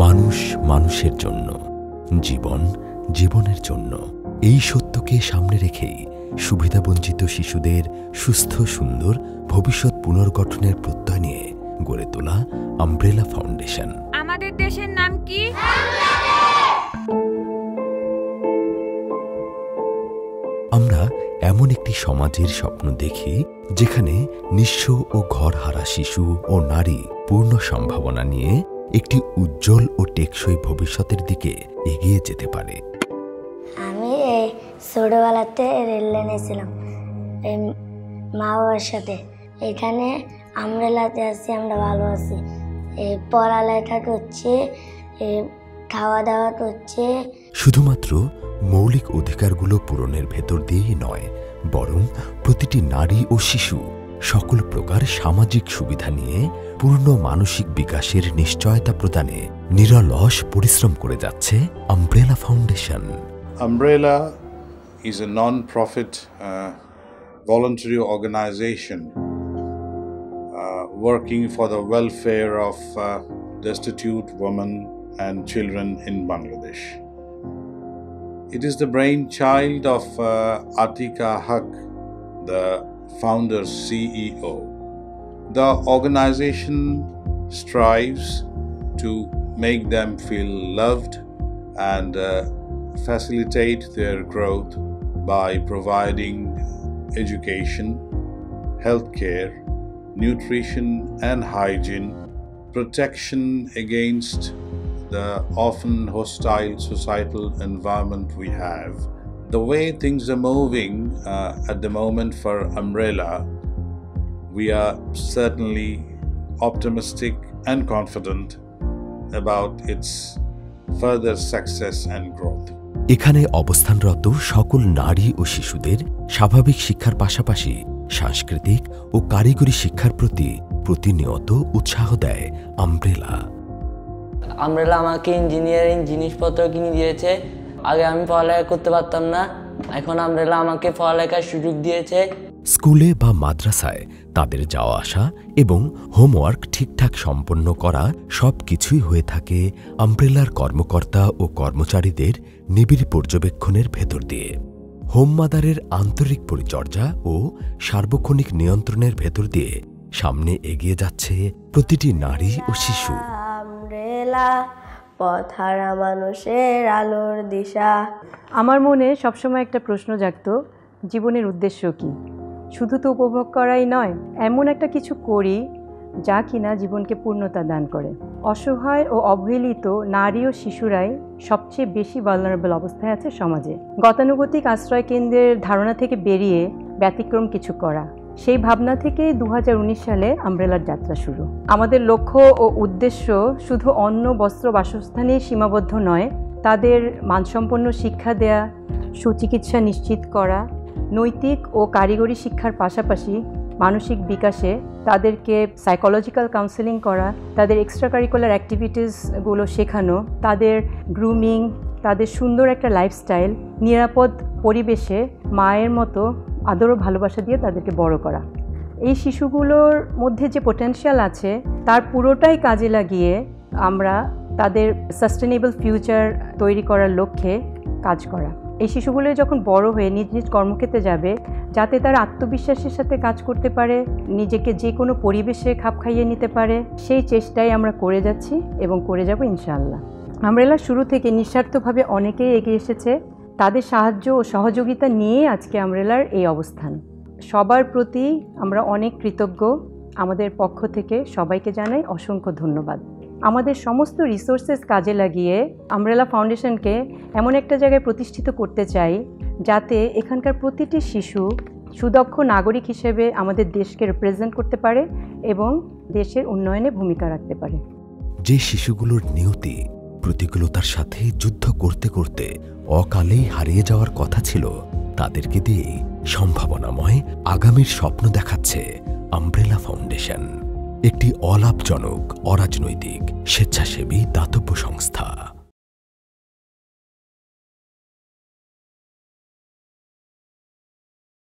মানুষ মানুষের জন্য, জীবন জীবনের জন্য, এই সত্যকে সামনে রেখেই সুবিধাবঞ্চিত শিশুদের সুস্থ সুন্দর ভবিষ্যৎ পুনর্গঠনের প্রত্যয় নিয়ে গড়ে তোলা আমব্রেলা ফাউন্ডেশন। আমাদের দেশের নাম কি? আমরা এমন একটি সমাজের স্বপ্ন দেখি যেখানে নিঃস্ব ও ঘরহারা শিশু ও নারী পূর্ণ সম্ভাবনা নিয়ে একটি উজ্জ্বল ও টেকসই ভবিষ্যতের দিকে এগিয়ে যেতে পারে। আমি এই ছোটবেলাতে রেল লাইনে ছিলাম মা বাবার সাথে। এখানে আমব্রেলাতে আছি, আমরা ভালো আছি। পড়ালেখা করছে, খাওয়া দাওয়া করছে। শুধুমাত্র মৌলিক অধিকারগুলো পূরণের ভেতর দিয়েই নয়, বরং প্রতিটি নারী ও শিশু সকল প্রকার সামাজিক সুবিধা নিয়ে পূর্ণ মানসিক বিকাশের নিশ্চয়তা প্রদানে নিরলস পরিশ্রম করে যাচ্ছে umbrella foundation. Umbrella is a non-profit voluntary organization working for the welfare of destitute women and children in Bangladesh. It is the brainchild of Atika Haq, the founder CEO. The organization strives to make them feel loved and facilitate their growth by providing education, healthcare, nutrition and hygiene, protection against the often hostile societal environment we have. The way things are moving at the moment for Umbrella, we are certainly optimistic and confident about its further success and growth. এখানে অবস্থানরত সকল নারী ও শিশুদের স্বাভাবিক শিক্ষার পাশাপাশি সাংস্কৃতিক ও কারিগরি শিক্ষার প্রতি প্রতিনিয়ত উৎসাহ দেয় আমব্রেলা। আমব্রেলা আমাকে ইঞ্জিনিয়ারিং জিনিসপত্র কিনে দিয়েছে। আগে আমি পড়ালেখা করতে পারতাম না, এখন আমব্রেলা আমাকে পড়ালেখার সুযোগ দিয়েছে। স্কুলে বা মাদ্রাসায় তাদের যাওয়া আসা এবং হোমওয়ার্ক ঠিকঠাক সম্পন্ন করা সবকিছুই হয়ে থাকে আমব্রেলার কর্মকর্তা ও কর্মচারীদের নিবিড় পর্যবেক্ষণের ভেতর দিয়ে। হোম মাদারের আন্তরিক পরিচর্যা ও সার্বক্ষণিক নিয়ন্ত্রণের ভেতর দিয়ে সামনে এগিয়ে যাচ্ছে প্রতিটি নারী ও শিশু। আমব্রেলা পথহারা মানুষের আলোর দিশা। আমার মনে সবসময় একটা প্রশ্ন জাগতো, জীবনের উদ্দেশ্য কি? শুধু তো উপভোগ করাই নয়, এমন একটা কিছু করি যা কিনা জীবনকে পূর্ণতা দান করে। অসহায় ও অবহেলিত নারী ও শিশুরাই সবচেয়ে বেশি ভালনারেবল অবস্থায় আছে সমাজে। গতানুগতিক আশ্রয় কেন্দ্রের ধারণা থেকে বেরিয়ে ব্যতিক্রম কিছু করা, সেই ভাবনা থেকেই 2019 সালে আমব্রেলার যাত্রা শুরু। আমাদের লক্ষ্য ও উদ্দেশ্য শুধু অন্ন, বস্ত্র, বাসস্থানেই সীমাবদ্ধ নয়, তাদের মানসম্পন্ন শিক্ষা দেয়া, সুচিকিৎসা নিশ্চিত করা, নৈতিক ও কারিগরি শিক্ষার পাশাপাশি মানসিক বিকাশে তাদেরকে সাইকোলজিক্যাল কাউন্সেলিং করা, তাদের এক্সট্রা কারিকুলার অ্যাক্টিভিটিসগুলো শেখানো, তাদের গ্রুমিং, তাদের সুন্দর একটা লাইফস্টাইল, নিরাপদ পরিবেশে মায়ের মতো আদর ও ভালোবাসা দিয়ে তাদেরকে বড় করা। এই শিশুগুলোর মধ্যে যে পোটেনশিয়াল আছে তার পুরোটাই কাজে লাগিয়ে আমরা তাদের সাস্টেনেবল ফিউচার তৈরি করার লক্ষ্যে কাজ করা। এই শিশুগুলো যখন বড় হয়ে নিজ নিজ কর্মক্ষেত্রে যাবে, যাতে তারা আত্মবিশ্বাসের সাথে কাজ করতে পারে, নিজেকে যে কোনো পরিবেশে খাপ খাইয়ে নিতে পারে, সেই চেষ্টাই আমরা করে যাচ্ছি এবং করে যাব ইনশাআল্লাহ। আমব্রেলা শুরু থেকে নিঃস্বার্থভাবে অনেকেই এগিয়ে এসেছে, তাদের সাহায্য ও সহযোগিতা নিয়ে আজকে আমব্রেলার এই অবস্থান। সবার প্রতি আমরা অনেক কৃতজ্ঞ। আমাদের পক্ষ থেকে সবাইকে জানাই অসংখ্য ধন্যবাদ। আমাদের সমস্ত রিসোর্সেস কাজে লাগিয়ে আমব্রেলা ফাউন্ডেশনকে এমন একটা জায়গায় প্রতিষ্ঠিত করতে চাই যাতে এখানকার প্রতিটি শিশু সুদক্ষ নাগরিক হিসেবে আমাদের দেশকে রিপ্রেজেন্ট করতে পারে এবং দেশের উন্নয়নে ভূমিকা রাখতে পারে। যে শিশুগুলোর নিয়তি প্রতিকূলতার সাথে যুদ্ধ করতে করতে অকালেই হারিয়ে যাওয়ার কথা ছিল, তাদেরকে দিয়ে সম্ভাবনাময় আগামীর স্বপ্ন দেখাচ্ছে আমব্রেলা ফাউন্ডেশন, একটি অলাভজনক অরাজনৈতিক স্বেচ্ছাসেবী দাতব্য সংস্থা।